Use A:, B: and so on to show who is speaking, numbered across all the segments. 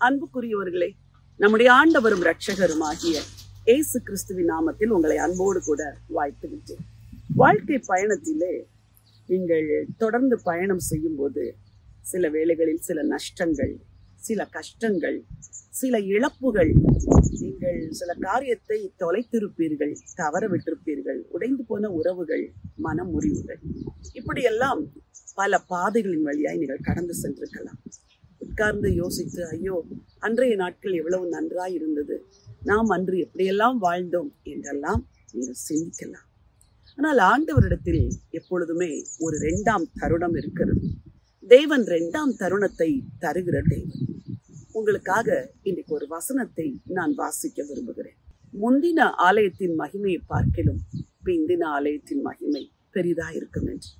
A: அன்புக்குரியவர்களே, நம்முடைய ஆண்டவரும் இரட்சகருமாகிய இயேசு கிறிஸ்துவின் நாமத்தில் உங்களை அன்போடு கூட வாழ்த்துகின்றேன். வாழ்க்கை பயணத்திலே நீங்கள் தொடர்ந்து பயணம் செய்யும் போது சில வேளைகளில் சில நஷ்டங்கள், சில கஷ்டங்கள், சில இழப்புகள், நீங்கள் சில காரியத்தை தொலைத்திருப்பீர்கள், தவற விட்டிருப்பீர்கள், உடைந்து போன உறவுகள், மன முறிவுகள், இப்படியெல்லாம் பல பாதைகளின் வழியாய் நீங்கள் கடந்து சென்றிருக்கலாம். உட்கார்ந்து யோசித்து, ஐயோ அன்றைய நாட்கள் எவ்வளவு நன்றாய் இருந்தது, நாம் அன்று எப்படியெல்லாம் வாழ்ந்தோம் என்றெல்லாம் நீங்கள் சிந்திக்கலாம். ஆனால் ஆண்டவரிடத்தில் எப்பொழுதுமே ஒரு 2ஆம் தருணம் இருக்கிறது. தேவன் 2ஆம் தருணத்தை தருகிற தேவன். உங்களுக்காக இன்றைக்கு ஒரு வசனத்தை நான் வாசிக்க விரும்புகிறேன். முந்தின ஆலயத்தின் மகிமையை பார்க்கிலும் பிந்தின ஆலயத்தின் மகிமை பெரிதாயிருக்கும் என்று.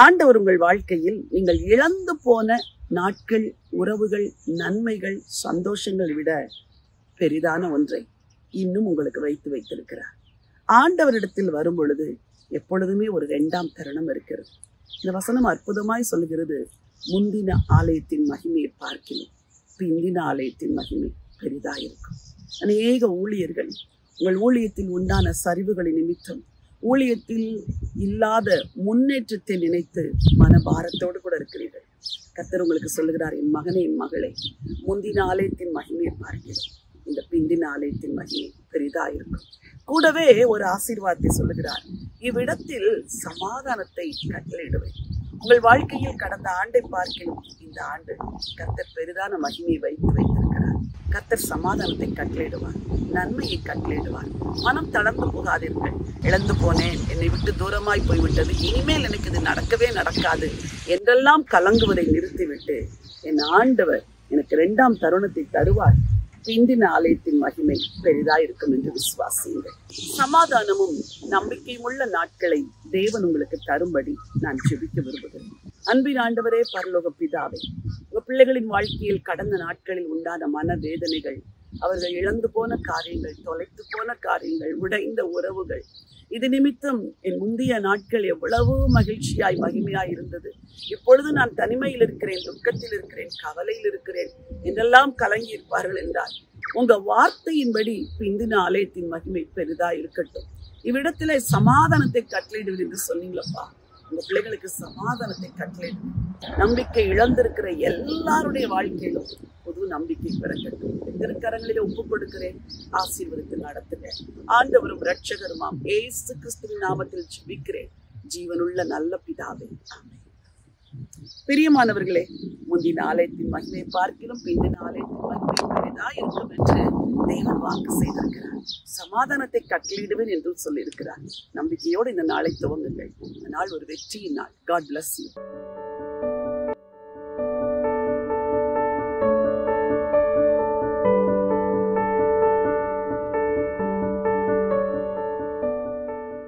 A: ஆண்டவர் உங்கள் வாழ்க்கையில் நீங்கள் இழந்து போன நாட்கள், உறவுகள், நன்மைகள், சந்தோஷங்களை விட பெரிதான ஒன்றை இன்னும் உங்களுக்கு வைத்திருக்கிறார். ஆண்டவரிடத்தில் வரும் பொழுது எப்பொழுதுமே ஒரு 2ஆம் தருணம் இருக்கிறது. இந்த வசனம் அற்புதமாய் சொல்கிறது, முந்தின ஆலயத்தின் மகிமையை பார்க்கிலும் பிந்தின ஆலயத்தின் மகிமை பெரிதாயிருக்கும். அநேக ஊழியர்கள் உங்கள் ஊழியத்தில் உண்டான சரிவுகளின் நிமித்தம், ஊழியத்தில் இல்லாத முன்னேற்றத்தை நினைத்து மனபாரத்தோடு கூட இருக்கிறீர்கள். கர்த்தர் உங்களுக்கு சொல்லுகிறார், என் மகனே, என் மகளே, முந்தின ஆலயத்தின் மகிமையை பார்க்கிறோம், இந்த பிந்தின ஆலயத்தின் மகிமை பெரிதாயிருக்கும். கூடவே ஒரு ஆசீர்வாதத்தை சொல்லுகிறார், இவ்விடத்தில் சமாதானத்தை கட்டளையிடுவேன். உங்கள் வாழ்க்கையில் கடந்த ஆண்டை பார்க்கிலும் இந்த ஆண்டு கர்த்தர் பெரிதான மகிமையை வைத்திருக்கிறார். கர்த்தர் சமாதானத்தை கட்டளையிடுவார், நன்மையை கட்டளையிடுவார். மனம் தளர்ந்து போகாதீர்கள். இழந்து போனேன், என்னை விட்டு தூரமாய் போய்விட்டது, இனிமேல் எனக்கு இது நடக்கவே நடக்காது என்றெல்லாம் கலங்குவதை நிறுத்திவிட்டு, என் ஆண்டவர் எனக்கு 2ஆம் தருணத்தை தருவார், பிந்தின ஆலயத்தின் மகிமை பெரிதாயிருக்கும் என்று விசுவாசியுங்கள். சமாதானமும் நம்பிக்கையும் உள்ள நாட்களை தேவன் உங்களுக்கு தரும்படி நான் ஜெபிக்க விரும்புகிறேன். அன்பின் ஆண்டவரே, பரலோக பிதாவே, உங்க பிள்ளைகளின் வாழ்க்கையில் கடந்த நாட்களில் உண்டான மனவேதனைகள், அவர்கள் இழந்து போன காரியங்கள், தொலைத்து போன காரியங்கள், உடைந்த உறவுகள், இது நிமித்தம் என் முந்தைய நாட்கள் எவ்வளவு மகிழ்ச்சியாய் மகிமையாய் இருந்தது, இப்பொழுது நான் தனிமையில் இருக்கிறேன், துக்கத்தில் இருக்கிறேன், கவலையில் இருக்கிறேன் என்றெல்லாம் கலங்கி இருப்பார்கள் என்றால், உங்க வார்த்தையின்படி பிந்தின ஆலயத்தின் மகிமை பெரிதாய் இருக்கட்டும். இவ்விடத்திலே சமாதானத்தை கட்டளையிடுவது என்று சொன்னீங்களப்பா. உங்க பிள்ளைகளுக்கு சமாதானத்தை கட்டளையிடுவது, நம்பிக்கை இழந்திருக்கிற எல்லாருடைய வாழ்க்கையிலும் புது நம்பிக்கை பிறக்கட்டும். திருக்கரங்களிலே ஒப்புக் கொடுக்கிறேன், ஆசீர்வதித்து நடத்துங்க. ஆண்டவரும் இரட்சகருமாம் இயேசு கிறிஸ்துவின் நாமத்தில் ஜெபிக்கிறேன், ஜீவனுள்ள நல்ல பிதாவே, ஆமென். பிரியமானவர்களே, முந்தின ஆலயத்தின் மகிமையை பார்க்கிலும் பிந்தின ஆலயத்தின் மகிமை பெரிதாயிருக்கும் என்று தேவன் வாக்கு செய்திருக்கிறார். சமாதானத்தை கட்டளையிடுவேன் என்று சொல்லியிருக்கிறார். நம்பிக்கையோடு இந்த நாளை துவங்குங்கள். இந்த நாள் ஒரு வெற்றியின் நாள். God bless you.